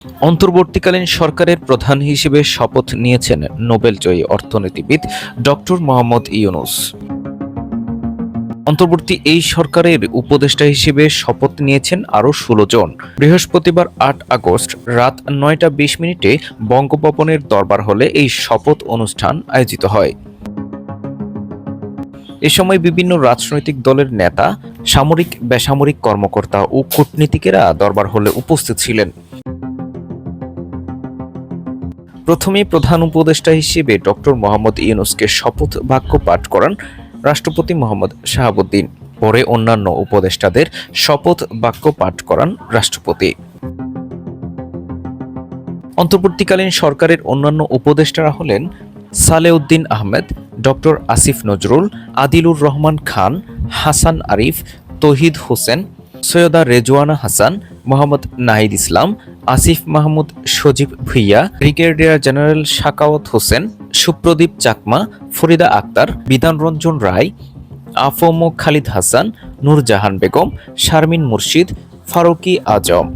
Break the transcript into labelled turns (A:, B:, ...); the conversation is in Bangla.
A: অন্তর্বর্তীকালীন সরকারের প্রধান হিসেবে শপথ নিয়েছেন নোবেলজয়ী অর্থনীতিবিদ ডক্টর মোহাম্মদ ইউনূস। অন্তর্বর্তী এই সরকারের উপদেষ্টা হিসেবে শপথ নিয়েছেন আরও ১৬ জন। বৃহস্পতিবার ৮ আগস্ট রাত ৯টা ২০ মিনিটে বঙ্গভবনের দরবার হলে এই শপথ অনুষ্ঠান আয়োজিত হয়। এ সময় বিভিন্ন রাজনৈতিক দলের নেতা, সামরিক বেসামরিক কর্মকর্তা ও কূটনীতিকেরা দরবার হলে উপস্থিত ছিলেন। প্রথমে প্রধান উপদেষ্টা হিসেবে ডক্টর মোহাম্মদ ইউনূসকে শপথ বাক্য পাঠ করান রাষ্ট্রপতি মোহাম্মদ শাহাবুদ্দিন। পরে অন্যান্য উপদেষ্টাদের শপথ বাক্য পাঠ করান রাষ্ট্রপতি। অন্তর্বর্তীকালীন সরকারের অন্যান্য উপদেষ্টারা হলেন সালেউদ্দিন আহমেদ, ডক্টর আসিফ নজরুল, আদিলুর রহমান খান, হাসান আরিফ, তৌহিদ হোসেন, সৈয়দা রেজওয়ানা হাসান, মোহাম্মদ নাহিদ ইসলাম, আসিফ মাহমুদ সজীব ভুঁইয়া, ব্রিগেডিয়ার জেনারেল সাখাওয়াত হোসেন, সুপ্রদীপ চাকমা, ফরিদা আক্তার, বিধানরঞ্জন রায়, আফম খালিদ হাসান, নূরজাহান বেগম, শারমিন মুর্শিদ, ফারুকী আজম।